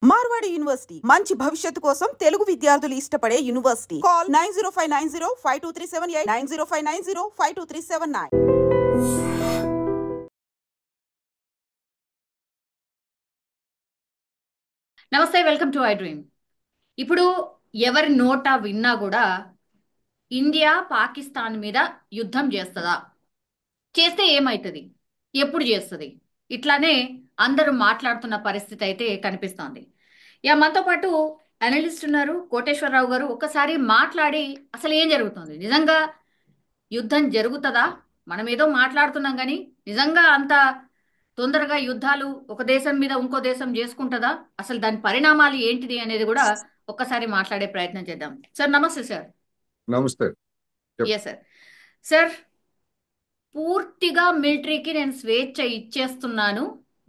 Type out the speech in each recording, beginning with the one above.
Marwadi university మంచి భవిష్యత్తు కోసం తెలుగు విద్యార్థులు ఇష్టపడే యూనివర్సిటీ. కాల్ 9059052378 9059052379. నమస్తే, వెల్కమ్ టు ఐ డ్రీమ్. ఇప్పుడు ఎవరి నోటా విన్నా కూడా ఇండియా పాకిస్తాన్ మీద యుద్ధం చేస్తుందా, చేస్తే ఏమవుతుంది, ఎప్పుడు చేస్తుంది, ఇట్లానే అందరూ మాట్లాడుతున్న పరిస్థితి అయితే కనిపిస్తోంది. మనతో పాటు అనలిస్ట్ ఉన్నారు కోటేశ్వరరావు గారు. ఒక్కసారి మాట్లాడి అసలు ఏం జరుగుతుంది, నిజంగా యుద్ధం జరుగుతుందా? మనం ఏదో మాట్లాడుతున్నాం కానీ నిజంగా అంత తొందరగా యుద్ధాలు ఒక దేశం మీద ఇంకో దేశం చేసుకుంటుందా, అసలు దాని పరిణామాలు ఏంటిది అనేది కూడా ఒక్కసారి మాట్లాడే ప్రయత్నం చేద్దాం. సార్ నమస్తే. సార్ నమస్తే. సార్ సార్ పూర్తిగా మిలిటరీకి నేను స్వేచ్ఛ ఇచ్చేస్తున్నాను,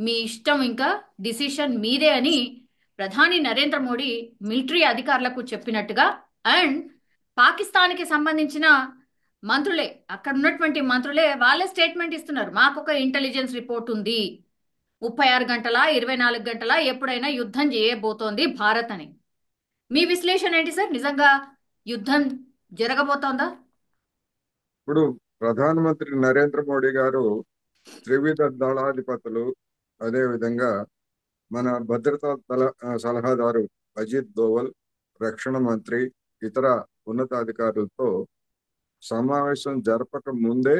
మీ ఇష్టం, ఇంకా డిసిషన్ మీదే అని ప్రధాని నరేంద్ర మోడీ మిలిటరీ అధికారులకు చెప్పినట్టుగా, అండ్ పాకిస్తాన్కి సంబంధించిన మంత్రులే, అక్కడ ఉన్నటువంటి మంత్రులే వాళ్ళే స్టేట్మెంట్ ఇస్తున్నారు. మాకొక ఇంటెలిజెన్స్ రిపోర్ట్ ఉంది, 36 గంటల 24 గంటల ఎప్పుడైనా యుద్ధం చేయబోతోంది భారత్ అని. మీ విశ్లేషణ ఏంటి సార్? నిజంగా యుద్ధం జరగబోతోందా? ఇప్పుడు ప్రధానమంత్రి నరేంద్ర మోడీ గారు త్రివిధ దళాధిపతులు, అదే విధంగా మన భద్రతా సలహాదారు అజిత్ దోవల్, రక్షణ మంత్రి, ఇతర ఉన్నతాధికారులతో సమావేశం జరపక ముందే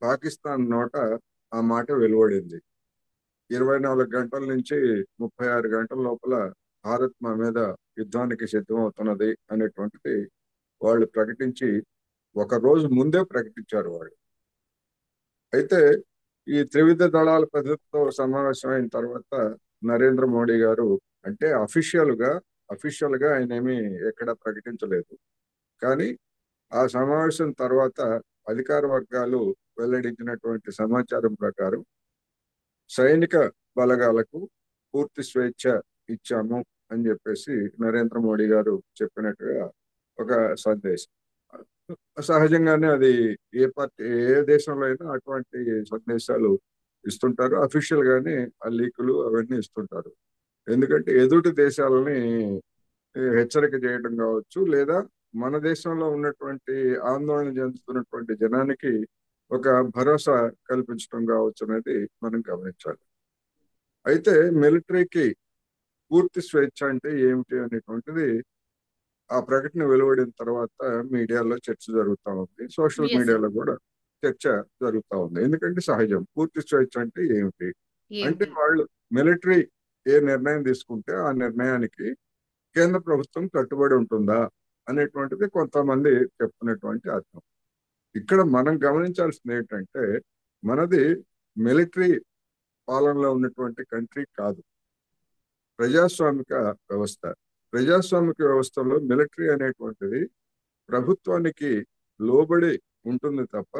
పాకిస్తాన్ నోట ఆ మాట వెలువడింది. 24 గంటల నుంచి 36 గంటల లోపల భారత్ మా మీద యుద్ధానికి సిద్ధమవుతున్నది అనేటువంటిది వాళ్ళు ప్రకటించి ఒక రోజు ముందే ప్రకటించారు వాళ్ళు. అయితే ఈ త్రివిధ దళాల పద్ధతితో సమావేశం అయిన తర్వాత నరేంద్ర మోడీ గారు, అంటే అఫీషియల్ గా ఆయన ఏమీ ఎక్కడ ప్రకటించలేదు, కానీ ఆ సమావేశం తర్వాత అధికార వర్గాలు వెల్లడించినటువంటి సమాచారం ప్రకారం సైనిక బలగాలకు పూర్తి స్వేచ్ఛ ఇచ్చాము అని చెప్పేసి నరేంద్ర మోడీ గారు చెప్పినట్టుగా ఒక సందేశం. సహజంగానే అది ఏ పార్టీ, ఏ దేశంలో అయినా అటువంటి సందేశాలు ఇస్తుంటారు. అఫీషియల్ గానే ఆ లీకులు అవన్నీ ఇస్తుంటారు. ఎందుకంటే ఎదుటి దేశాలని హెచ్చరిక చేయడం కావచ్చు, లేదా మన దేశంలో ఉన్నటువంటి ఆందోళన చెందుతున్నటువంటి జనానికి ఒక భరోసా కల్పించడం కావచ్చు అనేది మనం గమనించాలి. అయితే మిలిటరీకి పూర్తి స్వేచ్ఛ అంటే ఏమిటి అనేటువంటిది ఆ ప్రకటన వెలువడిన తర్వాత మీడియాలో చర్చ జరుగుతూ ఉంది, సోషల్ మీడియాలో కూడా చర్చ జరుగుతూ ఉంది. ఎందుకంటే సహజం, పూర్తి స్వేచ్ఛ అంటే ఏమిటి అంటే వాళ్ళు మిలిటరీ ఏ నిర్ణయం తీసుకుంటే ఆ నిర్ణయానికి కేంద్ర ప్రభుత్వం కట్టుబడి ఉంటుందా అనేటువంటిది కొంతమంది చెప్తున్నటువంటి అర్థం. ఇక్కడ మనం గమనించాల్సింది ఏంటంటే, మనది మిలిటరీ పాలనలో ఉన్నటువంటి కంట్రీ కాదు, ప్రజాస్వామిక వ్యవస్థ. ప్రజాస్వామిక వ్యవస్థలో మిలిటరీ అనేటువంటిది ప్రభుత్వానికి లోబడి ఉంటుంది తప్ప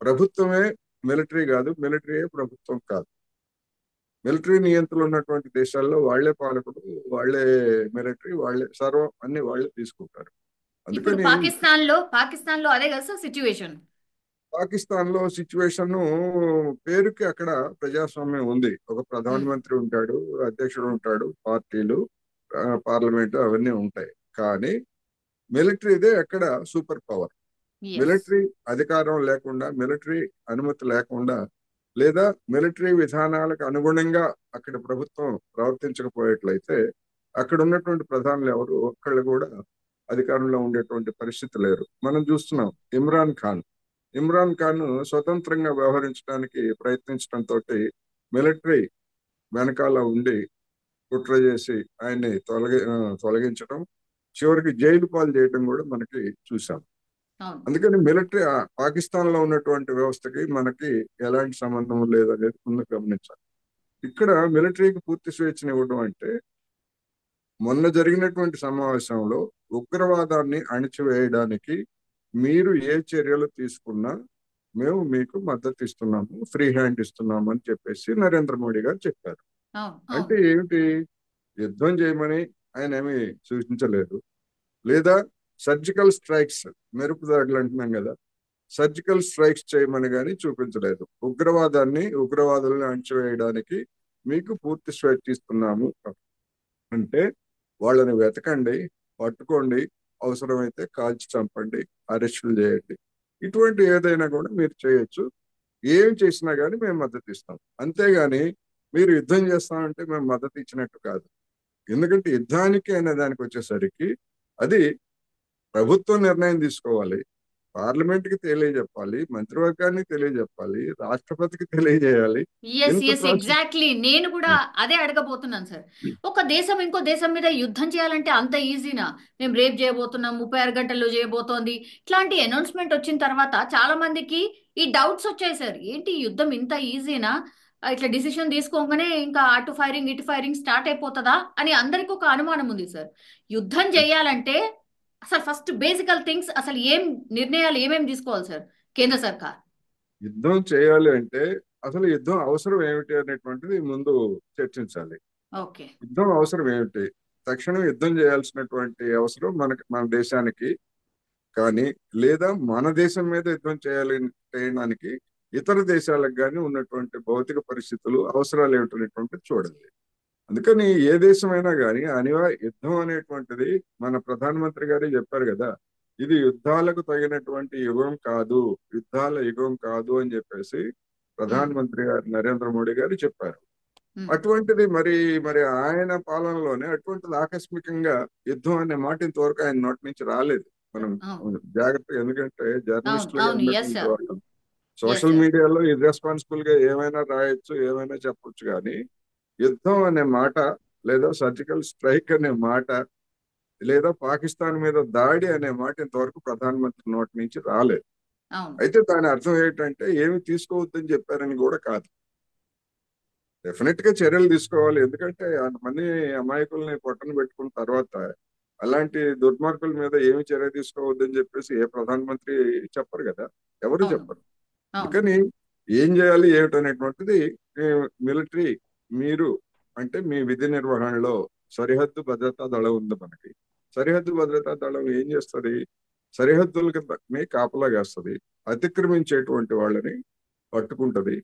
ప్రభుత్వమే మిలిటరీ కాదు, మిలిటరీయే ప్రభుత్వం కాదు. మిలిటరీ నియంత్రణ ఉన్నటువంటి దేశాల్లో వాళ్లే పాలకుడు, వాళ్లే మిలిటరీ, వాళ్లే సర్వం, అన్ని వాళ్లే తీసుకుంటారు. అందుకని పాకిస్తాన్ లో అదే కదా సిచ్యువేషన్. పాకిస్తాన్ లో సిచ్యువేషన్ పేరుకి అక్కడ ప్రజాస్వామ్యం ఉంది. ఒక ప్రధానమంత్రి ఉంటాడు, అధ్యక్షుడు ఉంటాడు, పార్టీలు, పార్లమెంట్ అవన్నీ ఉంటాయి. కానీ మిలిటరీదే అక్కడ సూపర్ పవర్. మిలిటరీ అధికారం లేకుండా, మిలిటరీ అనుమతి లేకుండా, లేదా మిలిటరీ విధానాలకు అనుగుణంగా అక్కడ ప్రభుత్వం ప్రవర్తించకపోయేట్లయితే అక్కడ ఉన్నటువంటి ప్రధానులు ఎవరు ఒక్కళ్ళు కూడా అధికారంలో ఉండేటువంటి పరిస్థితి లేరు. మనం చూస్తున్నాం, ఇమ్రాన్ ఖాన్ స్వతంత్రంగా వ్యవహరించడానికి ప్రయత్నించడంతో మిలిటరీ వెనకాల ఉండి కుట్ర చేసి ఆయన్ని తొలగించడం, చివరికి జైలు పాలు చేయడం కూడా మనకి చూసాం. అందుకని మిలిటరీ పాకిస్తాన్ లో ఉన్నటువంటి వ్యవస్థకి మనకి ఎలాంటి సంబంధం లేదనేది ముందు గమనించాలి. ఇక్కడ మిలిటరీకి పూర్తి స్వేచ్ఛను ఇవ్వడం అంటే, మొన్న జరిగినటువంటి సమావేశంలో ఉగ్రవాదాన్ని అణిచివేయడానికి మీరు ఏ చర్యలు తీసుకున్నా మేము మీకు మద్దతు ఇస్తున్నాము, ఫ్రీ హ్యాండ్ ఇస్తున్నాము అని చెప్పేసి నరేంద్ర మోడీ గారు చెప్పారు. అంటే ఏమిటి, యుద్ధం చేయమని ఆయన ఏమి సూచించలేదు, లేదా సర్జికల్ స్ట్రైక్స్, మెరుపు దాడులు అంటున్నాం కదా, సర్జికల్ స్ట్రైక్స్ చేయమని కానీ చూపించలేదు. ఉగ్రవాదాన్ని, ఉగ్రవాదులను అణచివేయడానికి మీకు పూర్తి స్వేచ్ఛ ఇస్తున్నాము అంటే వాళ్ళని వెతకండి, పట్టుకోండి, అవసరమైతే కాల్చి చంపండి, అరెస్టులు చేయండి, ఇటువంటి ఏదైనా కూడా మీరు చేయొచ్చు. ఏం చేసినా కానీ మేము మద్దతు ఇస్తాం. అంతేగాని మీరు యుద్ధం చేస్తామంటే మేము మద్దతు ఇచ్చినట్టు కాదు. ఎందుకంటే యుద్ధానికి అనే దానికి వచ్చేసరికి అది ప్రభుత్వం నిర్ణయం తీసుకోవాలి, పార్లమెంట్కి తెలియజెప్పాలి, మంత్రివర్గానికి తెలియజెప్పాలి, రాష్ట్రపతికి తెలియజేయాలి. ఎస్ ఇంత ఎస్ ప్రాసెస్. ఎగ్జాక్ట్లీ, నేను కూడా అదే అడగబోతున్నాను సార్. ఒక దేశం ఇంకో దేశం మీద యుద్ధం చేయాలంటే అంత ఈజీనా? మేము రేపు చేయబోతున్నాం, 36 గంటల్లో చేయబోతోంది, ఇట్లాంటి అనౌన్స్మెంట్ వచ్చిన తర్వాత చాలా మందికి ఈ డౌట్స్ వచ్చాయి సార్. ఏంటి ఈ యుద్ధం ఇంత ఈజీనా? ఇట్లా డిసిషన్ తీసుకోగానే ఇంకా అటు ఫైరింగ్ ఇటు ఫైరింగ్ స్టార్ట్ అయిపోతుందా అని అందరికి ఒక అనుమానం ఉంది సార్. యుద్ధం చేయాలంటే అసలు ఫస్ట్ బేసికల్ థింగ్స్, అసలు ఏం నిర్ణయాలు ఏమేమి తీసుకోవాలి సార్ కేంద్ర సర్కార్? యుద్ధం చేయాలి అంటే అసలు యుద్ధం అవసరం ఏమిటి అనేటువంటిది ముందు చర్చించాలి. ఓకే. యుద్ధం అవసరం ఏమిటి? తక్షణం యుద్ధం చేయాల్సినటువంటి అవసరం మన దేశానికి కానీ, లేదా మన దేశం మీద యుద్ధం చేయడానికి ఇతర దేశాలకు కానీ ఉన్నటువంటి భౌతిక పరిస్థితులు, అవసరాలు ఏమిటనేటువంటిది చూడాలి. అందుకని ఏ దేశమైనా కానీ యుద్ధం అనేటువంటిది, మన ప్రధానమంత్రి గారే చెప్పారు కదా, ఇది యుద్ధాలకు తగినటువంటి యుగం కాదు, యుద్ధాల యుగం కాదు అని చెప్పేసి ప్రధానమంత్రి గారు నరేంద్ర మోడీ గారు చెప్పారు. అటువంటిది మరి ఆయన పాలనలోనే అటువంటిది ఆకస్మికంగా యుద్ధం అనే మాట ఇంతవరకు ఆయన నోటి నుంచి రాలేదు. మనం జాగ్రత్తగా, ఎందుకంటే జర్నలిస్టులుగా ఉన్నటువంటి వాళ్ళు సోషల్ మీడియాలో ఇర్రెస్పాన్సిబుల్ గా ఏమైనా రాయొచ్చు, ఏమైనా చెప్పొచ్చు, కానీ యుద్ధం అనే మాట, లేదా సర్జికల్ స్ట్రైక్ అనే మాట, లేదా పాకిస్తాన్ మీద దాడి అనే మాట ఇంతవరకు ప్రధానమంత్రి నోటి నుంచి రాలేదు. అయితే దాని అర్థం ఏంటంటే ఏమి తీసుకోవద్దని చెప్పారని కూడా కాదు. డెఫినెట్ గా చర్యలు తీసుకోవాలి. ఎందుకంటే అంతమంది అమాయకుల్ని పొట్టన పెట్టుకున్న తర్వాత అలాంటి దుర్మార్గుల మీద ఏమి చర్య తీసుకోవద్దని చెప్పేసి ఏ ప్రధానమంత్రి చెప్పరు కదా, ఎవరు చెప్పరు. అందుకని ఏం చేయాలి ఏమిటనేటువంటిది మిలిటరీ, మీరు అంటే మీ విధి నిర్వహణలో సరిహద్దు భద్రతా దళం ఉంది మనకి. సరిహద్దు భద్రతా దళం ఏం చేస్తుంది? సరిహద్దులకి కాపలా వేస్తుంది, అతిక్రమించేటువంటి వాళ్ళని పట్టుకుంటది,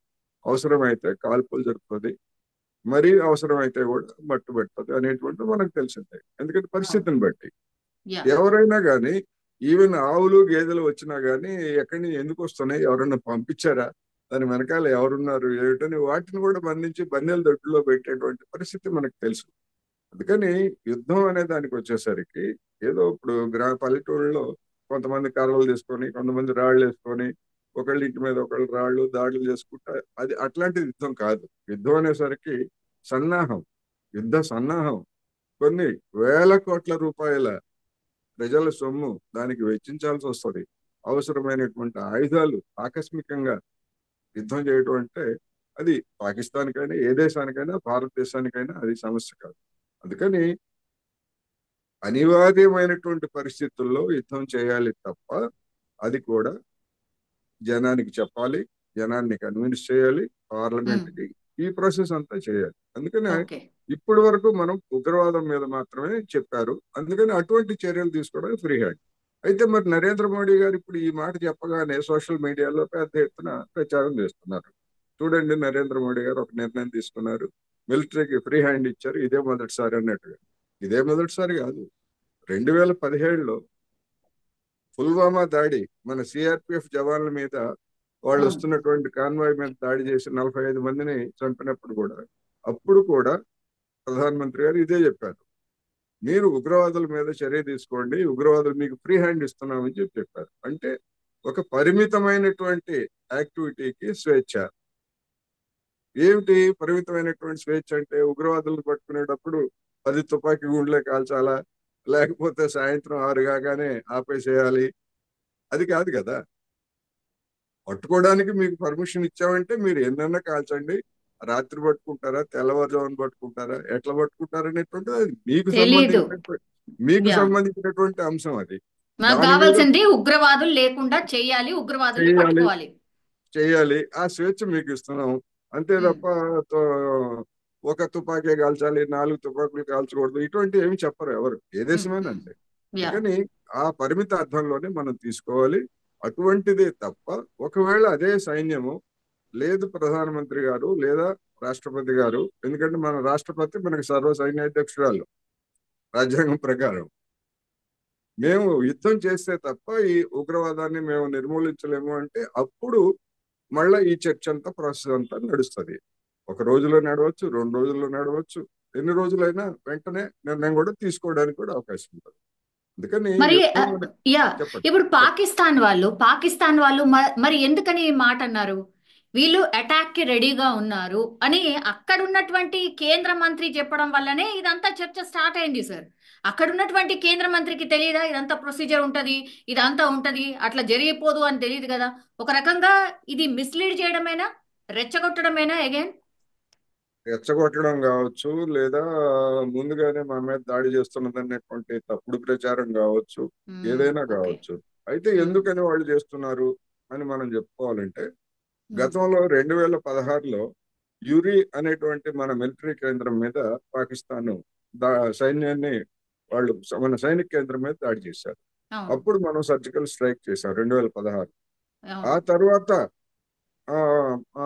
అవసరమైతే కాల్పులు జరుపుతుంది, మరీ అవసరమైతే కూడా మట్టు పెడుతుంది అనేటువంటి మనకు తెలిసిందే. ఎందుకంటే పరిస్థితిని బట్టి ఎవరైనా కానీ, ఈవెన్ ఆవులు గేదెలు వచ్చినా కానీ ఎక్కడి నుంచి ఎందుకు వస్తున్నాయి, ఎవరన్నా పంపించారా, దాని వెనకాల ఎవరున్నారు ఏమిటని వాటిని కూడా బంధించి బన్నెల దొడ్డులో పెట్టేటువంటి పరిస్థితి మనకు తెలుసు. అందుకని యుద్ధం అనే దానికి వచ్చేసరికి ఏదో ఇప్పుడు పల్లెటూళ్ళలో కొంతమంది కర్రలు తీసుకొని, కొంతమంది రాళ్ళు వేసుకొని, ఒకళ్ళ ఇంటి మీద ఒకళ్ళు రాళ్ళు దాడులు చేసుకుంటా, అది అట్లాంటి యుద్ధం కాదు. యుద్ధం అనేసరికి సన్నాహం, యుద్ధ సన్నాహం, కొన్ని వేల కోట్ల రూపాయల ప్రజల సొమ్ము దానికి వెచ్చించాల్సి వస్తుంది. అవసరమైనటువంటి ఆయుధాలు ఆకస్మికంగా యుద్ధం చేయడం అంటే అది పాకిస్తాన్కైనా, ఏ దేశానికైనా, భారతదేశానికైనా అది సమస్య కాదు. అందుకని అనివార్యమైనటువంటి పరిస్థితుల్లో యుద్ధం చేయాలి తప్ప, అది కూడా జనానికి చెప్పాలి, జనాన్ని కన్విన్స్ చేయాలి, పార్లమెంట్కి ఈ ప్రాసెస్ అంతా చేయాలి. అందుకని ఇప్పటి వరకు మనం ఉగ్రవాదం మీద మాత్రమే చెప్పారు. అందుకని అటువంటి చర్యలు తీసుకోవడానికి ఫ్రీ హ్యాండ్. అయితే మరి నరేంద్ర మోడీ గారు ఇప్పుడు ఈ మాట చెప్పగానే సోషల్ మీడియాలో పెద్ద ఎత్తున ప్రచారం చేస్తున్నారు. చూడండి, నరేంద్ర మోడీ గారు ఒక నిర్ణయం తీసుకున్నారు, మిలిటరీకి ఫ్రీ హ్యాండ్ ఇచ్చారు, ఇదే మొదటిసారి అన్నట్టుగా. ఇదే మొదటిసారి కాదు, 2017లో పుల్వామా దాడి, మన సిఆర్పిఎఫ్ జవాన్ల మీద వాళ్ళు వస్తున్నటువంటి కాన్వాయ్ మీద దాడి చేసి 45 మందిని చంపినప్పుడు కూడా, అప్పుడు కూడా ప్రధానమంత్రి గారు ఇదే చెప్పారు, మీరు ఉగ్రవాదుల మీద చర్య తీసుకోండి, ఉగ్రవాదులు మీకు ఫ్రీ హ్యాండ్ ఇస్తున్నామని చెప్పారు. అంటే ఒక పరిమితమైనటువంటి యాక్టివిటీకి స్వేచ్ఛ. ఏమిటి పరిమితమైనటువంటి స్వేచ్ఛ అంటే? ఉగ్రవాదులను పట్టుకునేటప్పుడు 10 తుపాకీ గుండ్లే కాల్చాలా, లేకపోతే సాయంత్రం 6 కాగానే ఆపేసేయాలి, అది కాదు కదా. పట్టుకోవడానికి మీకు పర్మిషన్ ఇచ్చామంటే మీరు ఎన్నన్నా కాల్చండి, రాత్రి పట్టుకుంటారా, తెల్లవారుజామున పట్టుకుంటారా, ఎట్లా పట్టుకుంటారా అనేటువంటిది అది మీకు సంబంధించినటువంటి అంశం. అది కావాల్సింది ఉగ్రవాదులు లేకుండా చేయాలి, ఉగ్రవాదులు పట్టుకోవాలి, చేయాలి, ఆ స్వేచ్ఛ మీకు ఇస్తున్నాం అంతే తప్ప ఒక తుపాకీ కాల్చాలి, 4 తుపాకులు కాల్చకూడదు, ఇటువంటి ఏమి చెప్పరు ఎవరు, ఏ దేశమైనా అంతే. కానీ ఆ పరిమిత అర్థంలోనే మనం తీసుకోవాలి. అటువంటిదే తప్ప ఒకవేళ అదే సైన్యము లేదు, ప్రధానమంత్రి గారు లేదా రాష్ట్రపతి గారు, ఎందుకంటే మన రాష్ట్రపతి మనకి సర్వ సైన్యాధ్యక్షురాలు, రాజ్యాంగం ప్రకారం. మేము యుద్ధం చేస్తే తప్ప ఈ ఉగ్రవాదాన్ని మేము నిర్మూలించలేము అంటే అప్పుడు మళ్ళా ఈ చర్చ అంతా ప్రాసెస్ అంతా నడుస్తుంది. ఒక రోజులో నడవచ్చు, 2 రోజుల్లో నడవచ్చు, ఎన్ని రోజులైనా వెంటనే నిర్ణయం కూడా తీసుకోవడానికి కూడా అవకాశం ఉంటుంది. అందుకని మరి యుద్ధం యా చెప్పండి. ఇప్పుడు పాకిస్తాన్ వాళ్ళు మరి ఎందుకని ఈ మాట అన్నారు? వీళ్ళు అటాక్ కి రెడీగా ఉన్నారు అని అక్కడ ఉన్నటువంటి కేంద్ర మంత్రి చెప్పడం వల్లనే ఇదంతా చర్చ స్టార్ట్ అయింది సార్. అక్కడ ఉన్నటువంటి కేంద్ర మంత్రికి తెలియదా ఇదంతా ప్రొసీజర్ ఉంటది, ఇదంతా ఉంటది, అట్లా జరిగిపోదు అని తెలియదు కదా? ఒక రకంగా ఇది మిస్లీడ్ చేయడమేనా, రెచ్చగొట్టడమేనా అగైన్? రెచ్చగొట్టడం కావచ్చు, లేదా ముందుగానే మా మీద దాడి చేస్తున్నదనేటువంటి తప్పుడు ప్రచారం కావచ్చు, ఏదైనా ఓకే. కావచ్చు. అయితే ఎందుకని వాళ్ళు చేస్తున్నారు అని మనం చెప్పుకోవాలంటే, గతంలో 2016లో యురి అనేటువంటి మన మిలిటరీ కేంద్రం మీద పాకిస్తాన్ సైన్యాన్ని వాళ్ళు మన సైనిక కేంద్రం మీద దాడి చేశారు. అవును. అప్పుడు మనం సర్జికల్ స్ట్రైక్ చేశాం 2016. ఆ అవును. తర్వాత ఆ ఆ,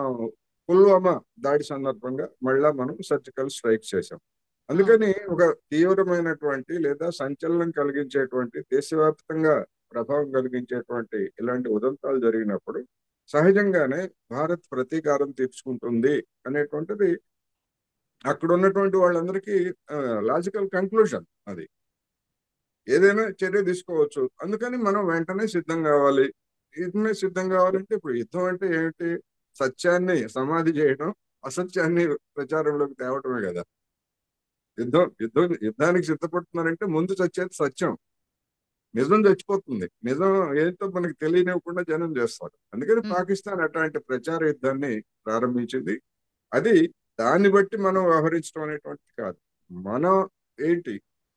పుల్వామా దాడి సందర్భంగా మళ్ళా మనం సర్జికల్ స్ట్రైక్ చేశాం. అవును. అందుకని ఒక తీవ్రమైనటువంటి లేదా సంచలనం కలిగించేటువంటి దేశవ్యాప్తంగా ప్రభావం కలిగించేటువంటి ఇలాంటి ఉదంతాలు జరిగినప్పుడు సహజంగానే భారత్ ప్రతీకారం తీర్చుకుంటుంది అనేటువంటిది అక్కడ ఉన్నటువంటి వాళ్ళందరికీ లాజికల్ కంక్లూజన్. అది ఏదైనా చర్య తీసుకోవచ్చు. అందుకని మనం వెంటనే సిద్ధం కావాలి. వెంటనే సిద్ధం కావాలంటే ఇప్పుడు యుద్ధం అంటే ఏమిటి? సత్యాన్ని సమాధి చేయడం, అసత్యాన్ని ప్రచారంలోకి తేవటమే కదా. యుద్ధానికి సిద్ధపడుతున్నారంటే ముందు చచ్చేది సత్యం. నిజం చచ్చిపోతుంది. నిజం ఏంటో మనకి తెలియనివ్వకుండా జనం చేస్తారు. అందుకని ఉమ్. పాకిస్తాన్ అట్లాంటి ప్రచార యుద్ధాన్ని ప్రారంభించింది. అది దాన్ని బట్టి మనం వ్యవహరించడం అనేటువంటిది కాదు. మనం ఏంటి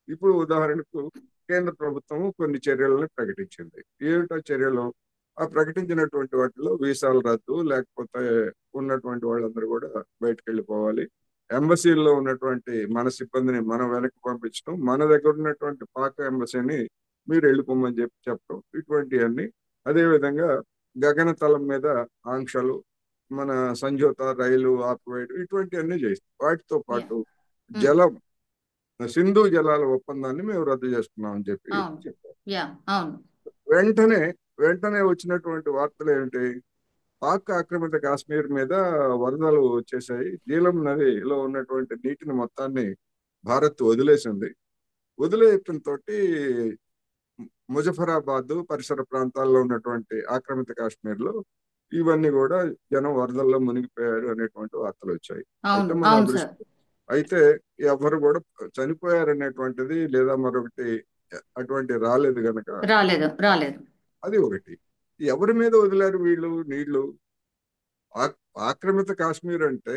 ఇప్పుడు ఉదాహరణకు కేంద్ర ప్రభుత్వం కొన్ని చర్యలను ప్రకటించింది. ఏమిటో చర్యలు? ఆ ప్రకటించినటువంటి వాటిలో వీసాలు రద్దు, లేకపోతే ఉన్నటువంటి వాళ్ళందరూ కూడా బయటకు వెళ్ళిపోవాలి, ఎంబసీల్లో ఉన్నటువంటి మన సిబ్బందిని మనం వెనక్కి పంపించడం, మన దగ్గర ఉన్నటువంటి పాక్ ఎంబసీని మీరు వెళ్ళిపోమని చెప్పడం, ఇటువంటివన్నీ. అదేవిధంగా గగనతలం మీద ఆంక్షలు, మన సంజోతా రైలు ఆపివేయడం, ఇటువంటివన్నీ చేస్తాం. వాటితో యా. పాటు ఉమ్. జలం, సింధు జలాల ఒప్పందాన్ని మేము రద్దు చేసుకున్నామని చెప్పి అవును. చెప్పారు. యా. అవును. వెంటనే వెంటనే వచ్చినటువంటి వార్తలు ఏమిటి? పాక్ ఆక్రమిత కాశ్మీర్ మీద వరదలు వచ్చేసాయి. జీలం నదిలో ఉన్నటువంటి నీటిని మొత్తాన్ని భారత్ వదిలేసింది. వదిలేయటంతో ముజఫరాబాద్ పరిసర ప్రాంతాల్లో ఉన్నటువంటి ఆక్రమిత కాశ్మీర్ లో ఇవన్నీ కూడా జనం వరదల్లో మునిగిపోయారు అనేటువంటి వార్తలు వచ్చాయి. అయితే అవును. మన అవును సార్. అదృష్టం అయితే ఎవరు కూడా చనిపోయారు అనేటువంటిది లేదా మరొకటి అటువంటి రాలేదు గనక రాలేదు. రాలేదు. అది ఒకటి. ఎవరి మీద వదిలారు వీళ్ళు నీళ్లు? ఆక్రమిత కాశ్మీర్ అంటే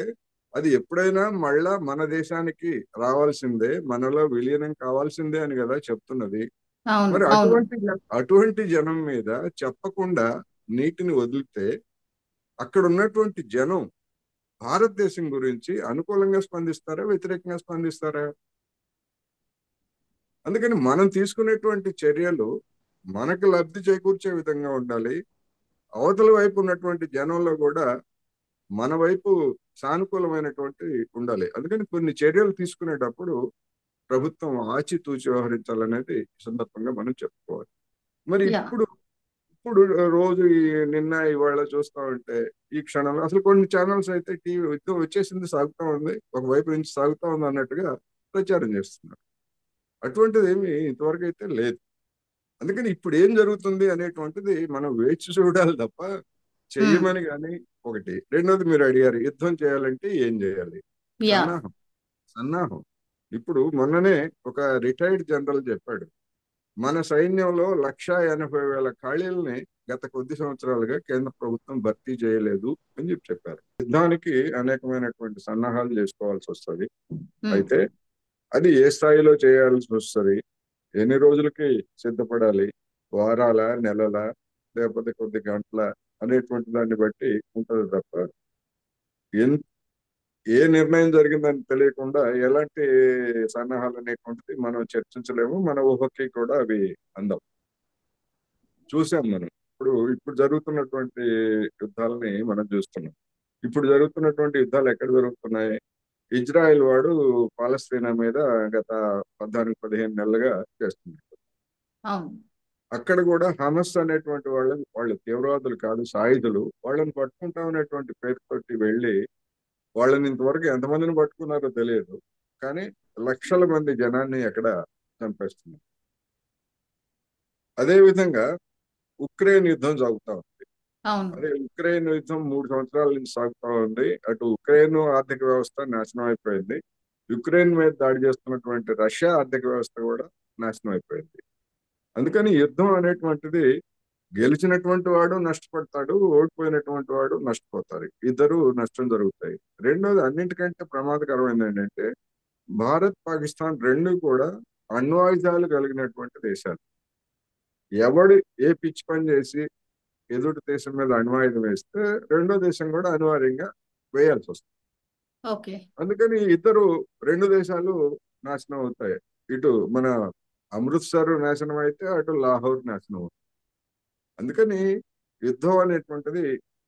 అది ఎప్పుడైనా మళ్ళా మన దేశానికి రావాల్సిందే, మనలో విలీనం కావాల్సిందే అని కదా చెప్తున్నది. అవును. మరి అవును. అటువంటి జనం మీద చెప్పకుండా నీటిని వదిలితే అక్కడ ఉన్నటువంటి జనం భారతదేశం గురించి అనుకూలంగా స్పందిస్తారా, వ్యతిరేకంగా స్పందిస్తారా? అందుకని మనం తీసుకునేటువంటి చర్యలు మనకు లబ్ధి చేకూర్చే విధంగా ఉండాలి. అవతల వైపు ఉన్నటువంటి జనంలో కూడా మన వైపు సానుకూలమైనటువంటి ఉండాలి. అందుకని కొన్ని చర్యలు తీసుకునేటప్పుడు ప్రభుత్వం ఆచితూచి వ్యవహరించాలనేది ఈ సందర్భంగా మనం చెప్పుకోవాలి. మరి యా. ఇప్పుడు రోజు నిన్న ఇవాళ చూస్తా ఉంటే ఈ క్షణంలో అసలు కొన్ని ఛానల్స్ అయితే టీవీ యుద్ధం వచ్చేసింది, సాగుతా ఉంది, ఒకవైపు నుంచి సాగుతా ఉంది అన్నట్టుగా ప్రచారం చేస్తున్నారు. అటువంటిది ఏమి ఇంతవరకు అయితే లేదు. అందుకని ఇప్పుడు ఏం జరుగుతుంది అనేటువంటిది మనం వేచి చూడాలి తప్ప ఉమ్. చెయ్యమని కానీ. ఒకటి. రెండోది మీరు అడిగారు యుద్ధం చేయాలంటే ఏం చేయాలి? యా. సన్నాహం. సన్నాహం. ఇప్పుడు మొన్ననే ఒక రిటైర్డ్ జనరల్ చెప్పాడు, మన సైన్యంలో 1,80,000 ఖాళీలని గత కొద్ది సంవత్సరాలుగా కేంద్ర ప్రభుత్వం భర్తీ చేయలేదు అని చెప్పారు. యుద్ధానికి అనేకమైనటువంటి సన్నాహాలు చేసుకోవాల్సి వస్తుంది. ఉమ్. అయితే అది ఏ స్థాయిలో చేయాల్సి వస్తుంది, ఎన్ని రోజులకి సిద్ధపడాలి, వారాల, నెలల, లేకపోతే కొద్ది గంటల అనేటువంటి దాన్ని బట్టి ఉంటుంది తప్ప ఏ నిర్ణయం జరిగిందని తెలియకుండా ఎలాంటి సన్నాహాలు అనేటువంటిది మనం చర్చించలేము. మన ఊహకి కూడా అవి అందం. చూసాం మనం. ఇప్పుడు జరుగుతున్నటువంటి యుద్ధాలని మనం చూస్తున్నాం. ఇప్పుడు జరుగుతున్నటువంటి యుద్ధాలు ఎక్కడ జరుగుతున్నాయి? ఇజ్రాయెల్ వాడు పాలస్తీనా మీద గత 14-15 నెలలుగా చేస్తున్నారు. అవును. అక్కడ కూడా హమస్ అనేటువంటి వాళ్ళు తీవ్రవాదులు కాదు, సాయుధులు. వాళ్ళని పట్టుకుంటాం అనేటువంటి పేరుతోటి వెళ్ళి వాళ్ళని ఇంతవరకు ఎంతమందిని పట్టుకున్నారో తెలియదు, కానీ లక్షల మంది జనాన్ని అక్కడ చంపేస్తున్నారు. అదే విధంగా ఉక్రెయిన్ యుద్ధం సాగుతా ఉంది. అవును. అదే ఉక్రెయిన్ యుద్ధం 3 సంవత్సరాల నుంచి సాగుతా ఉంది. అటు ఉక్రెయిన్ ఆర్థిక వ్యవస్థ నాశనం అయిపోయింది, యుక్రెయిన్ మీద దాడి చేస్తున్నటువంటి రష్యా ఆర్థిక వ్యవస్థ కూడా నాశనం అయిపోయింది. అందుకని యుద్ధం అనేటువంటిది గెలిచినటువంటి వాడు నష్టపడతాడు, ఓడిపోయినటువంటి వాడు నష్టపోతారు, ఇద్దరు నష్టం జరుగుతాయి. రెండోది అన్నింటికంటే ప్రమాదకరమైనది ఏంటంటే భారత్ పాకిస్తాన్ రెండు కూడా అణ్వాయుధాలు కలిగినటువంటి దేశాలు. ఎవడు ఏ పిచ్చి పని చేసి ఎదుటి దేశం మీద అణ్వాయుధం వేస్తే రెండో దేశం కూడా అనివార్యంగా వేయాల్సి వస్తుంది. ఓకే. అందుకని రెండు దేశాలు నాశనం అవుతాయి. ఇటు మన అమృత్సర్ నాశనం అయితే అటు లాహోర్ నాశనం అవుతుంది. అందుకని యుద్ధం అనేటువంటిది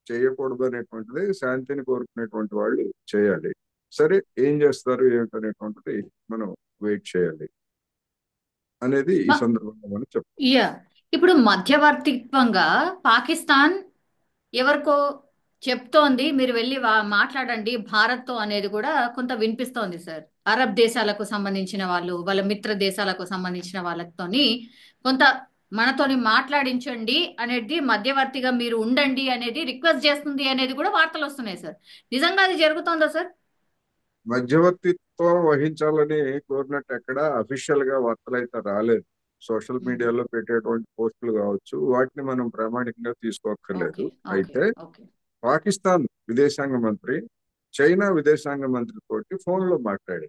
చేయకూడదు అనేటువంటిది శాంతిని కోరుకునేటువంటి వాళ్ళు చేయాలి. సరే, ఏం చేస్తారు ఏమిటనేటువంటిది మనం వెయిట్ చేయాలి అనేది ఈ మ- సందర్భంగా మనం చెప్తాం. యా, ఇప్పుడు మధ్యవర్తిత్వంగా పాకిస్తాన్ ఎవరికో చెప్తోంది మీరు వెళ్ళి మాట్లాడండి భారత్తో అనేది కూడా కొంత వినిపిస్తోంది సార్. అరబ్ దేశాలకు సంబంధించిన వాళ్ళు వాళ్ళ మిత్ర దేశాలకు సంబంధించిన వాళ్ళతోని కొంత మనతోని మాట్లాడించండి అనేది, మధ్యవర్తిగా మీరు ఉండండి అనేది రిక్వెస్ట్ చేస్తుంది అనేది కూడా వార్తలు వస్తున్నాయి సార్. నిజంగా అది జరుగుతోందా సార్? మధ్యవర్తిత్వం వహించాలని కోరినట్టు ఎక్కడ అఫీషియల్ గా వార్తలు అయితే రాలేదు. సోషల్ మీడియాలో పెట్టేటువంటి పోస్టులు కావచ్చు, వాటిని మనం ప్రామాణికంగా ఓకే. తీసుకోక్కర్లేదు. ఓకే. అయితే ఓకే. పాకిస్తాన్ విదేశాంగ మంత్రి చైనా విదేశాంగ మంత్రి తోటి ఫోన్ లో ఎస్ సార్.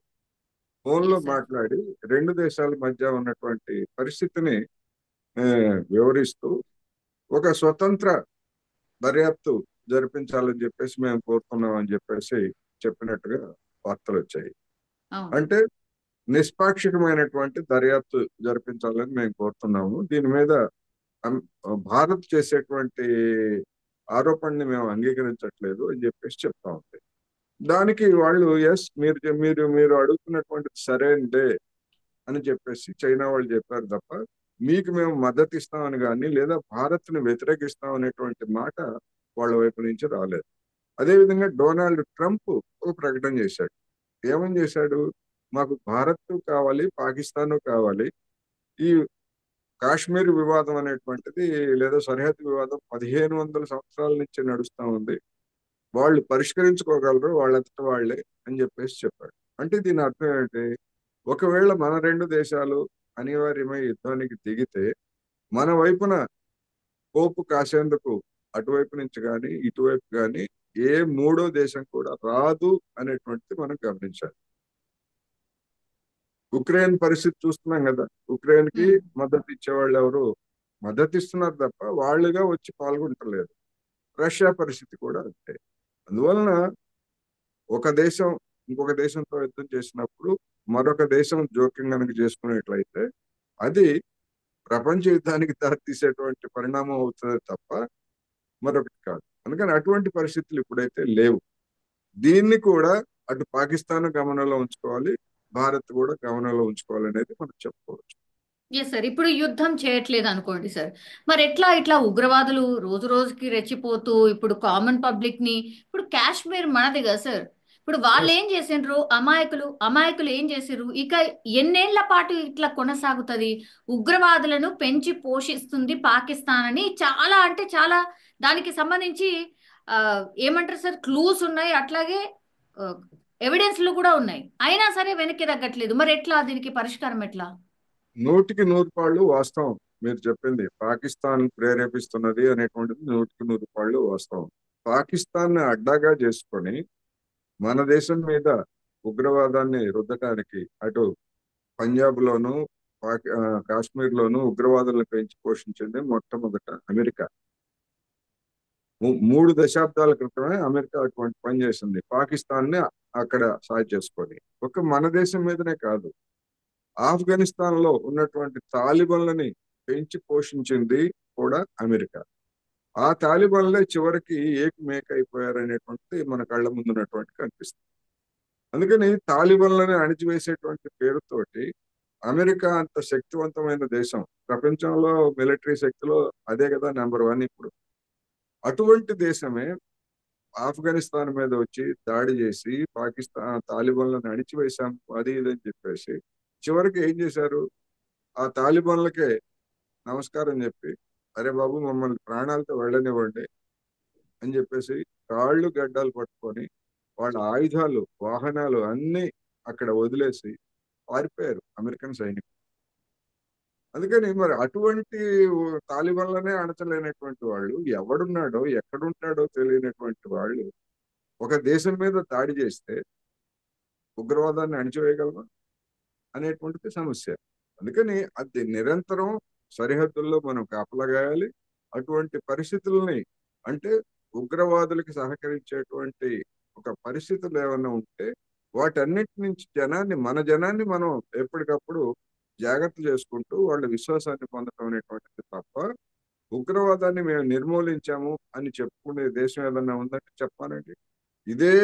మాట్లాడి రెండు దేశాల మధ్య ఉన్నటువంటి పరిస్థితిని ఆ, వివరిస్తూ ఒక స్వతంత్ర దర్యాప్తు జరిపించాలని చెప్పేసి మేము కోరుతున్నాం అని చెప్పేసి చెప్పినట్టుగా వార్తలు వచ్చాయి. అవును. అంటే నిష్పాక్షికమైనటువంటి దర్యాప్తు జరిపించాలని మేము కోరుతున్నాము. దీని మీద అం- భారత్ చేసేటువంటి ఆరోపణని మేము అంగీకరించట్లేదు అని చెప్పేసి చెప్తా ఉంది. దానికి వాళ్ళు ఎస్ మీరు మీరు మీరు అడుగుతున్నటువంటిది సరైనదే అని చెప్పేసి చైనా వాళ్ళు చెప్పారు తప్ప మీకు మేము మద్దతు ఇస్తామని కానీ లేదా భారత్ని వ్యతిరేకిస్తాం అనేటువంటి మాట వాళ్ళ వైపు నుంచి రాలేదు. అదేవిధంగా డొనాల్డ్ ట్రంప్ ఒక ప్రకటన చేశాడు. ఏమని చేశాడు? మాకు భారత్ కావాలి, పాకిస్తాన్ కావాలి. ఈ కాశ్మీర్ వివాదం అనేటువంటిది లేదా సరిహద్దు వివాదం 1500 సంవత్సరాల నుంచి నడుస్తా ఉంది, వాళ్ళు పరిష్కరించుకోగలరు వాళ్ళంతట వాళ్ళే అని చెప్పేసి చెప్పాడు. అంటే దీని అర్థం ఏంటి? ఒకవేళ మన రెండు దేశాలు అనివార్యమై యుద్ధానికి దిగితే మన వైపున పోపు కాసేందుకు అటువైపు నుంచి కానీ ఇటువైపు కానీ ఏ మూడో దేశం కూడా రాదు అనేటువంటిది మనం గమనించాలి. ఉక్రెయిన్ పరిస్థితి చూస్తున్నాం కదా. ఉక్రెయిన్ కి ఉమ్. మద్దతు ఇచ్చేవాళ్ళు ఎవరు? మద్దతు ఇస్తున్నారు తప్ప వాళ్ళుగా వచ్చి పాల్గొంటలేదు. రష్యా పరిస్థితి కూడా అంతే. అందువలన ఒక దేశం ఇంకొక దేశంతో యుద్ధం చేసినప్పుడు మరొక దేశం జోక్యం కనుక చేసుకునేట్లయితే అది ప్రపంచ యుద్ధానికి దారితీసేటువంటి పరిణామం అవుతుంది తప్ప మరొకటి కాదు. అందుకని అటువంటి పరిస్థితులు ఇప్పుడైతే లేవు. దీన్ని కూడా అటు పాకిస్తాన్ గమనంలో ఉంచుకోవాలి, భారత్ కూడా గమనంలో ఉంచుకోవాలి అనేది మనం చెప్పుకోవచ్చు. Yes sir. ఇప్పుడు యుద్ధం చేయట్లేదు అనుకోండి సార్, మరి ఎట్లా ఇట్లా ఉగ్రవాదులు రోజు రోజుకి రెచ్చిపోతూ ఇప్పుడు కామన్ పబ్లిక్ ని, ఇప్పుడు కాశ్మీర్ మనది కదా సార్, ఇప్పుడు వాళ్ళు Yes. ఏం చేసిండ్రు? అమాయకులు అమాయకులు ఏం చేసిర్రు? ఇక ఎన్నేళ్ల పాటు ఇట్లా కొనసాగుతుంది? ఉగ్రవాదులను పెంచి పోషిస్తుంది పాకిస్తాన్ అని చాలా అంటే చాలా దానికి సంబంధించి ఆ, ఏమంటారు సార్, క్లూస్ ఉన్నాయి, అట్లాగే ఎవిడెన్స్లు కూడా ఉన్నాయి. అయినా సరే వెనక్కి తగ్గట్లేదు. మరి ఎట్లా దీనికి పరిష్కారం ఎట్లా? 100% వాస్తవం మీరు చెప్పింది. పాకిస్తాన్ ప్రేరేపిస్తున్నది అనేటువంటిది 100% వాస్తవం. పాకిస్తాన్ అడ్డాగా చేసుకొని మన దేశం మీద ఉగ్రవాదాన్ని రుద్దటానికి అటు పంజాబ్ లోను కాశ్మీర్ లోను ఉగ్రవాదులను పెంచి పోషించింది మొట్టమొదట అమెరికా. 3 దశాబ్దాల క్రితమే అమెరికా అటువంటి పని చేసింది, పాకిస్తాన్ ని అక్కడ సాయం చేసుకొని. ఒక మన దేశం మీదనే కాదు, ఆఫ్ఘనిస్తాన్ లో ఉన్నటువంటి తాలిబన్లని పెంచి పోషించింది కూడా అమెరికా. ఆ తాలిబన్లే చివరికి ఏకమేక అయిపోయారనేటువంటిది మన కళ్ళ ముందున్నటువంటి కనిపిస్తుంది. అందుకని తాలిబాన్లని అణిచివేసేటువంటి పేరుతోటి అమెరికా అంత శక్తివంతమైన దేశం, ప్రపంచంలో మిలిటరీ శక్తిలో అదే కదా నెంబర్ 1 ఇప్పుడు. అటువంటి దేశమే ఆఫ్ఘనిస్తాన్ మీద వచ్చి దాడి చేసి పాకిస్తాన్ తాలిబాన్లను అణిచివేశాం అది ఇది అని చెప్పేసి చివరికి ఏం చేశారు? ఆ తాలిబాన్లకే నమస్కారం చెప్పి, అరే బాబు మమ్మల్ని ప్రాణాలతో వెళ్ళనివ్వండి అని చెప్పేసి కాళ్ళు గడ్డాలు పట్టుకొని వాళ్ళ ఆయుధాలు వాహనాలు అన్ని అక్కడ వదిలేసి పారిపోయారు అమెరికన్ సైనికులు. అందుకని మరి అటువంటి తాలిబాన్లనే అణచలేనటువంటి వాళ్ళు, ఎవడున్నాడో ఎక్కడుంటాడో తెలియనటువంటి వాళ్ళు ఒక దేశం మీద దాడి చేస్తే ఉగ్రవాదాన్ని అణిచివేయగలమా అనేటువంటిది సమస్య. అందుకని అది నిరంతరం సరిహద్దుల్లో మనం కాపలాగాయాలి. అటువంటి పరిస్థితుల్ని, అంటే ఉగ్రవాదులకి సహకరించేటువంటి ఒక పరిస్థితులు ఏమైనా ఉంటే వాటన్నిటి నుంచి మన జనాన్ని మనం ఎప్పటికప్పుడు జాగ్రత్త చేసుకుంటూ వాళ్ళ విశ్వాసాన్ని పొందడం అనేటువంటిది తప్ప, ఉగ్రవాదాన్ని మేము నిర్మూలించాము అని చెప్పుకునే దేశం ఏదన్నా ఉందంటే చెప్పానండి. ఇదే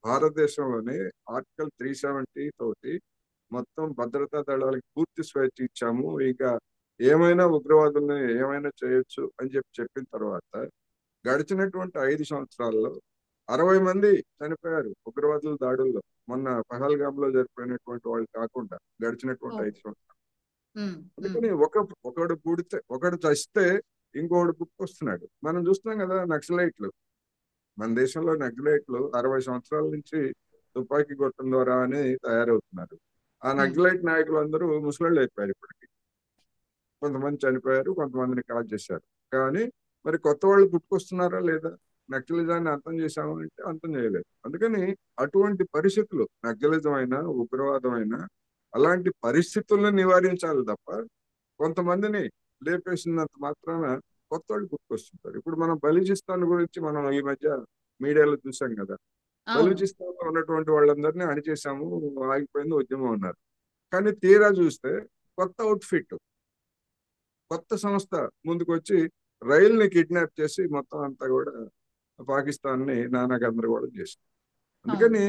భారతదేశంలోనే ఆర్టికల్ 370 తోటి మొత్తం భద్రతా దళాలకు పూర్తి స్వేచ్ఛ ఇచ్చాము, ఇంకా ఏమైనా ఉగ్రవాదుల్ని ఏమైనా చేయొచ్చు అని చెప్పిన తర్వాత గడిచినటువంటి 5 సంవత్సరాల్లో 60 మంది చనిపోయారు ఉగ్రవాదుల దాడుల్లో. మొన్న పహల్గామ్ లో జరిపోయినటువంటి వాళ్ళు కాకుండా గడిచినటువంటి 5 సంవత్సరాలు. అందుకని ఒకడు చస్తే ఇంకొకడు పుట్టుకొస్తున్నాడు. మనం చూస్తున్నాం కదా నక్సలైట్లు. మన దేశంలో నక్సలైట్లు 60 సంవత్సరాల నుంచి తుపాకీ గొట్టం ద్వారా అని తయారవుతున్నారు. ఆ నక్సలైట్ నాయకులు అందరూ ముసలాళ్ళు అయిపోయారు. ఇప్పటికి కొంతమంది చనిపోయారు, కొంతమందిని కాల్ చేశారు. కానీ మరి కొత్త వాళ్ళు పుట్టుకొస్తున్నారా లేదా? నక్సలిజాన్ని అంతం చేశాము అంటే అంతం చేయలేదు. అందుకని అటువంటి పరిస్థితులు, నక్సలిజం అయినా ఉగ్రవాదం అయినా, అలాంటి పరిస్థితులను నివారించాలి తప్ప కొంతమందిని లేపేసినంత మాత్రాన కొత్త వాళ్ళు పుట్టుకొస్తుంటారు. ఇప్పుడు మనం బలూచిస్తాన్ గురించి మనం ఈ మధ్య మీడియాలో చూసాం కదా. బలూచిస్తాన్ లో ఉన్నటువంటి వాళ్ళందరినీ అణిచేశాము, ఆగిపోయింది ఉద్యమం అన్నారు. కానీ తీరా చూస్తే కొత్త అవుట్ఫిట్, కొత్త సంస్థ ముందుకొచ్చి రైల్ని కిడ్నాప్ చేసి మొత్తం అంతా కూడా పాకిస్తాన్ ని నానా గందరగోళం చేసింది. అందుకని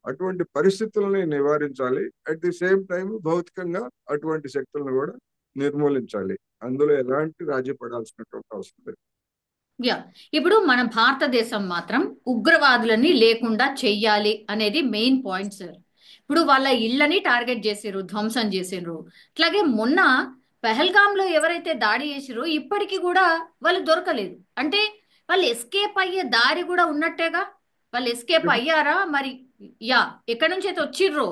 అటువంటి పరిస్థితుల్ని నివారించాలి. అట్ ది సేమ్ టైం భౌతికంగా అటువంటి శక్తులను కూడా నిర్మూలించాలి. అందులో ఎలాంటి రాజీ పడాల్సినటువంటి అవసరం లేదు. ఇప్పుడు మన భారతదేశం మాత్రం ఉగ్రవాదులని లేకుండా చెయ్యాలి అనేది మెయిన్ పాయింట్ సార్. ఇప్పుడు వాళ్ళ ఇళ్ళని టార్గెట్ చేసిర్రు, ధ్వంసం చేసిర్రు. అట్లాగే మొన్న పెహల్గామ్ లో ఎవరైతే దాడి చేసిరో ఇప్పటికీ కూడా వాళ్ళు దొరకలేదు. అంటే వాళ్ళు ఎస్కేప్ అయ్యే దారి కూడా ఉన్నట్టేగా. వాళ్ళు ఎస్కేప్ అయ్యారా మరి? ఎక్కడి నుంచి అయితే వచ్చిర్రో,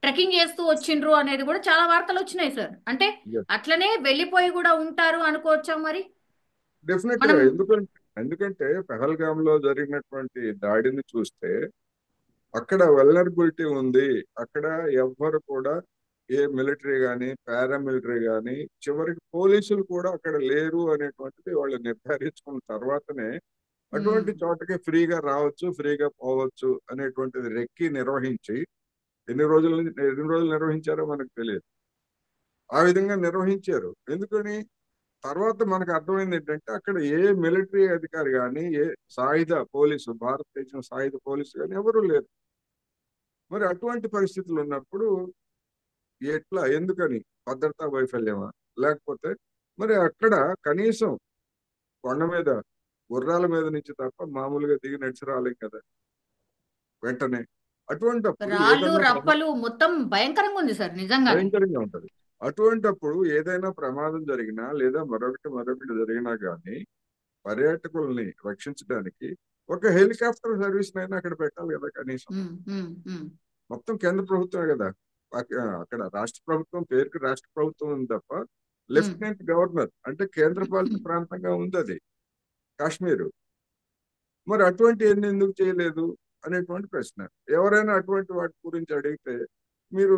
ట్రెక్కింగ్ చేస్తూ వచ్చిండ్రు అనేది కూడా చాలా వార్తలు వచ్చినాయి సార్. అంటే అట్లనే వెళ్ళిపోయి కూడా ఉంటారు అనుకోవచ్చా మరి? డెఫినెట్ గా. ఎందుకంటే పెహల్గామ్ లో జరిగినటువంటి దాడిని చూస్తే అక్కడ వెల్నరబిలిటీ ఉంది. అక్కడ ఎవ్వరు కూడా ఏ మిలిటరీ కానీ పారామిలిటరీ కానీ, చివరికి పోలీసులు కూడా అక్కడ లేరు అనేటువంటిది వాళ్ళు నిర్ధారించుకున్న తర్వాతనే అటువంటి చోటకి ఫ్రీగా రావచ్చు, ఫ్రీగా పోవచ్చు అనేటువంటిది రెక్కి నిర్వహించి ఎన్ని రోజులు నిర్వహించారో మనకు తెలియదు. ఆ విధంగా నిర్వహించారు. ఎందుకని? తర్వాత మనకు అర్థమైంది ఏంటంటే అక్కడ ఏ మిలిటరీ అధికారి కానీ, ఏ సాయుధ పోలీసు, భారతదేశం సాయుధ పోలీసు కానీ ఎవరు లేరు. మరి అటువంటి పరిస్థితులు ఉన్నప్పుడు ఎట్లా? ఎందుకని? భద్రతా వైఫల్యమా? లేకపోతే మరి అక్కడ కనీసం కొండ మీద గుర్రాల మీద నుంచి తప్ప మామూలుగా దిగి నడిచి రాలేం కదా వెంటనే. అటువంటిప్పుడు రాళ్ళు రప్పలు మొత్తం భయంకరంగా ఉంది సార్, నిజంగా భయంకరంగా ఉంటది. అటువంటిప్పుడు ఏదైనా ప్రమాదం జరిగినా లేదా మరొకటి జరిగినా కానీ పర్యాటకుల్ని రక్షించడానికి ఒక హెలికాప్టర్ సర్వీస్ అయినా అక్కడ పెట్టాలి కదా కనీసం. మొత్తం కేంద్ర ప్రభుత్వమే కదా. అక్కడ రాష్ట్ర ప్రభుత్వం పేరుకి రాష్ట్ర ప్రభుత్వం ఉంది తప్ప లెఫ్టినెంట్ గవర్నర్ అంటే కేంద్రపాలిత ప్రాంతంగా ఉంది అది కాశ్మీరు. మరి అటువంటి ఎందుకు చేయలేదు అనేటువంటి ప్రశ్న. ఎవరైనా అటువంటి వాటి గురించి అడిగితే మీరు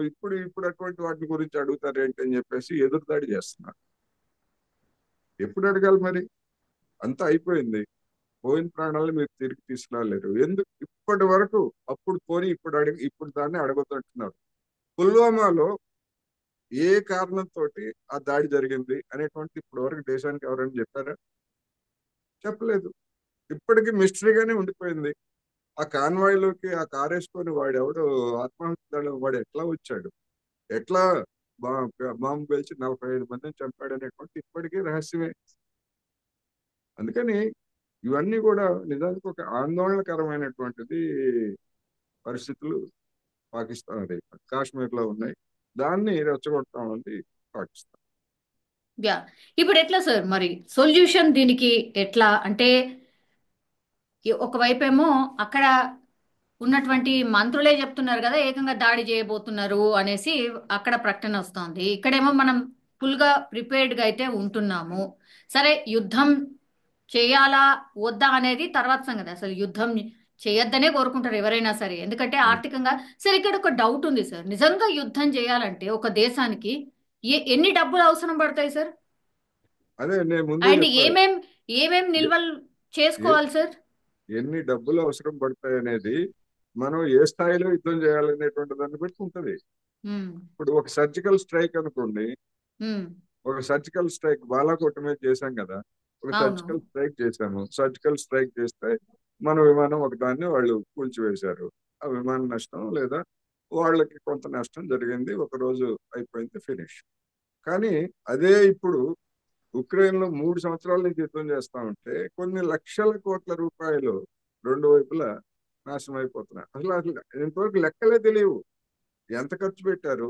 ఇప్పుడు అటువంటి వాటి గురించి అడుగుతారు ఏంటి అని చెప్పేసి ఎదురుదాడి చేస్తున్నారు. ఎప్పుడు అడగాలి మరి? అంతా అయిపోయింది. పోయిన ప్రాణాలను మీరు తిరిగి తీసుకురాలేరు. ఎందుకు ఇప్పటి వరకు? అప్పుడు పోని ఇప్పుడు దాన్ని అడగొద్దంటున్నారు. పుల్వామాలో ఏ కారణంతో ఆ దాడి జరిగింది అనేటువంటి ఇప్పటి వరకు దేశానికి ఎవరైనా చెప్పారా? చెప్పలేదు. ఇప్పటికీ మిస్టరీగానే ఉండిపోయింది. ఆ కాన్వాయ్లోకి ఆ కారు వేసుకొని వాడు ఎవడు ఆత్మహత్య వాడు ఎట్లా వచ్చాడు, ఎట్లా బాంబు పేల్చి 45 మందిని చంపాడు అనేటువంటి ఇప్పటికీ రహస్యమే. అందుకని ఇవన్నీ కూడా నిజానికి ఒక ఆందోళనకరమైనటువంటిది పరిస్థితులు పాకిస్తాన్ అదే కాశ్మీర్లో ఉన్నాయి. దాన్ని రెచ్చగొడతా ఉంది పాకిస్తాన్. యా, ఇప్పుడు ఎట్లా సార్ మరి సొల్యూషన్ దీనికి ఎట్లా అంటే ఒకవైపేమో అక్కడ ఉన్నటువంటి మంత్రులే చెప్తున్నారు కదా ఏకంగా దాడి చేయబోతున్నారు అనేసి అక్కడ ప్రకటన వస్తోంది. ఇక్కడేమో మనం ఫుల్గా ప్రిపేర్డ్గా అయితే ఉంటున్నాము. సరే, యుద్ధం చేయాలా వద్దా అనేది తర్వాత సంగతి. అసలు యుద్ధం చేయొద్దనే కోరుకుంటారు ఎవరైనా సరే, ఎందుకంటే ఆర్థికంగా. సరే, ఇక్కడ ఒక డౌట్ ఉంది సార్. నిజంగా యుద్ధం చేయాలంటే ఒక దేశానికి ఎన్ని డబ్బులు అవసరం పడతాయి సార్? అదే నేను ముందే అండ్ చెప్పాను. ఏమేం నిల్వలు చేసుకోవాలి సార్? ఎన్ని డబ్బులు అవసరం పడతాయి అనేది మనం ఏ స్థాయిలో యుద్ధం చేయాలనేటువంటి దాన్ని బట్టి ఉంటుంది. ఇప్పుడు ఒక సర్జికల్ స్ట్రైక్ అనుకోండి, ఒక సర్జికల్ స్ట్రైక్ బాలాకోట మీద చేశాం కదా, ఒక సర్జికల్ స్ట్రైక్ చేశాము. సర్జికల్ స్ట్రైక్ చేస్తే మన విమానం ఒకదాన్ని వాళ్ళు కూల్చివేశారు. ఆ విమాన నష్టం లేదా వాళ్ళకి కొంత నష్టం జరిగింది, ఒక రోజు అయిపోయింది, ఫినిష్. కానీ అదే ఇప్పుడు ఉక్రెయిన్ లో 3 సంవత్సరాల నుంచి యుద్ధం చేస్తా ఉంటే కొన్ని లక్షల కోట్ల రూపాయలు రెండు వైపులా నాశనం అయిపోతున్నాయి. అసలు ఇంతవరకు లెక్కలే తెలియవు. ఎంత ఖర్చు పెట్టారు,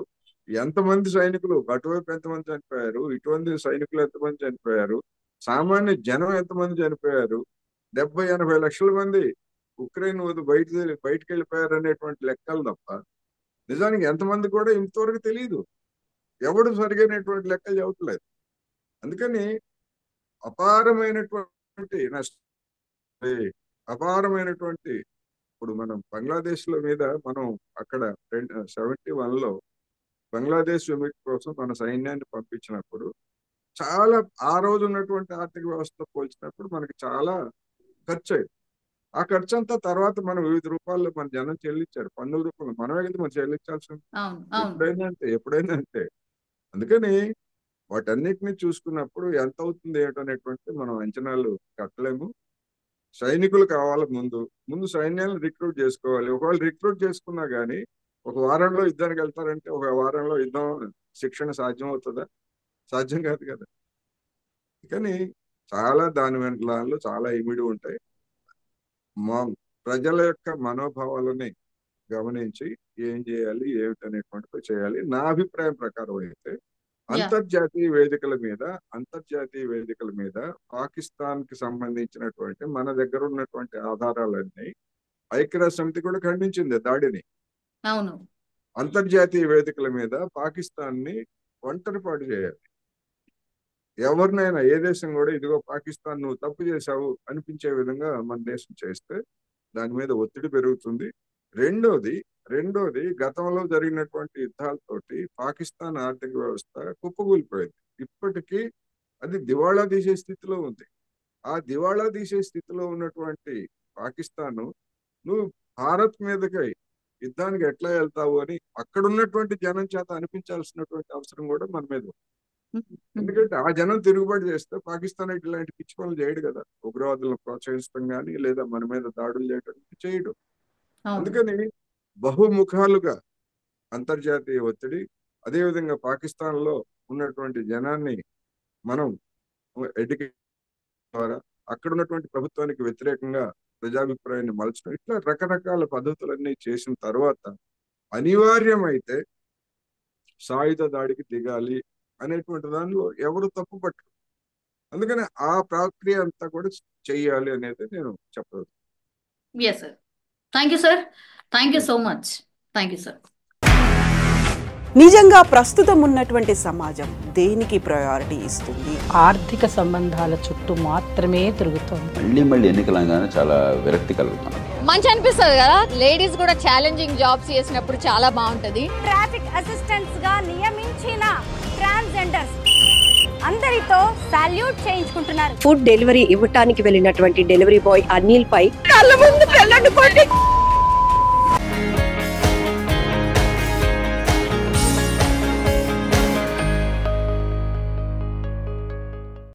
ఎంతమంది సైనికులు, అటువైపు ఎంతమంది చనిపోయారు, ఇటువంటి సైనికులు ఎంతమంది చనిపోయారు, సామాన్య జనం ఎంతమంది చనిపోయారు, 70-80 లక్షల మంది ఉక్రెయిన్ బయటికి వెళ్ళిపోయారు అనేటువంటి లెక్కలు తప్ప నిజానికి ఎంతమంది కూడా ఇంతవరకు తెలియదు. ఎవడు సరిగైనటువంటి లెక్కలు చెప్పట్లేదు. అందుకని అపారమైనటువంటి ఇప్పుడు మనం బంగ్లాదేశ్ లో మీద మనం అక్కడ 71లో బంగ్లాదేశ్ విముక్తి కోసం మన సైన్యాన్ని పంపించినప్పుడు చాలా ఆ రోజు ఉన్నటువంటి ఆర్థిక వ్యవస్థ పోల్చినప్పుడు మనకి చాలా ఖర్చు అయింది. ఆ ఖర్చు అంతా తర్వాత మనం వివిధ రూపాల్లో మన జనం చెల్లించారు. పన్నుల రూపంలో మనమే కదా మనం చెల్లించాల్సింది ఎప్పుడైనా అంతే. అందుకని వాటన్నిటిని చూసుకున్నప్పుడు ఎంత అవుతుంది ఏమిటనేటువంటి మనం అంచనాలు కట్టలేము. సైనికులు కావాలి, ముందు సైన్యాలను రిక్రూట్ చేసుకోవాలి. ఒకవేళ రిక్రూట్ చేసుకున్నా కానీ ఒక వారంలో యుద్ధానికి వెళ్తారంటే ఒక వారంలో యుద్ధం శిక్షణ సాధ్యం అవుతుందా? సాధ్యం కాదు కదా. కానీ చాలా దాని వెంటలో చాలా ఇమిడి ఉంటాయి. ప్రజల యొక్క మనోభావాలని గమనించి ఏం చేయాలి ఏమిటనేటువంటిది చేయాలి. నా అభిప్రాయం ప్రకారం అయితే అంతర్జాతీయ వేదికల మీద పాకిస్తాన్ కి సంబంధించినటువంటి మన దగ్గర ఉన్నటువంటి ఆధారాలన్నీ ఐక్యరాజ్య సమితి కూడా ఖండించింది దాడిని. అవును, అంతర్జాతీయ వేదికల మీద పాకిస్తాన్ ని ఒంటరిపాటు చేయాలి. ఎవరినైనా ఏ దేశం కూడా ఇదిగో పాకిస్తాన్ నువ్వు తప్పు చేశావు అనిపించే విధంగా మన దేశం చేస్తే దాని మీద ఒత్తిడి పెరుగుతుంది. రెండోది గతంలో జరిగినటువంటి యుద్ధాలతోటి పాకిస్తాన్ ఆర్థిక వ్యవస్థ కుప్పకూలిపోయింది. ఇప్పటికీ అది దివాళా తీసే స్థితిలో ఉంది. ఆ దివాళా తీసే స్థితిలో ఉన్నటువంటి పాకిస్తాన్ నువ్వు భారత్ మీదకి యుద్ధానికి ఎట్లా వెళ్తావు అని అక్కడ ఉన్నటువంటి జనం చేత అనిపించాల్సినటువంటి అవసరం కూడా మన మీద ఉంది. ఎందుకంటే ఆ జనం తిరుగుబాటు చేస్తే పాకిస్తాన్ ఇట్లాంటి పిచ్చి పనులు చేయడు కదా, ఉగ్రవాదులను ప్రోత్సహించడం కానీ లేదా మన మీద దాడులు చేయడం చేయడు. అందుకని బహుముఖాలుగా అంతర్జాతీయ ఒత్తిడి, అదేవిధంగా పాకిస్తాన్ లో ఉన్నటువంటి జనాన్ని మనం ఎడ్యుకేషన్ ద్వారా అక్కడ ఉన్నటువంటి ప్రభుత్వానికి వ్యతిరేకంగా ప్రజాభిప్రాయాన్ని మలచడం, ఇట్లా రకరకాల పద్ధతులన్నీ చేసిన తర్వాత అనివార్యమైతే సాయుధ దాడికి దిగాలి అనేటువంటి దానిలో ఎవరు తప్పు పట్టరు. అందుకని ఆ ప్రక్రియ అంతా కూడా చెయ్యాలి అనేది నేను చెప్పదు. Yes sir, thank you sir, thank you so much, thank you sir. నిజంగా ప్రస్తుతం ఉన్నటువంటి సమాజం దేనికి ప్రయారిటీ ఇస్తుంది? ఆర్థిక సంబంధాల చుట్టూ మాత్రమే తిరుగుతోంది. మళ్ళీ ఎన్నికలంగానే చాలా విరక్తి కలుగుతాం. మంచి అనిపిస్తుంది కదా, లేడీస్ కూడా ఛాలెంజింగ్ జాబ్స్ చేసినప్పుడు చాలా బాగుంటది. ట్రాఫిక్ అసిస్టెంట్స్ గా నియమించిన ట్రాన్స్జెండర్స్ అందరితో సాల్యూట్ చేయించుకుంటున్నారు. ఫుడ్ డెలివరీ ఇవ్వటానికి వెళ్ళినటువంటి డెలివరీ బాయ్ అనిల్ పై కళ్ళ ముందు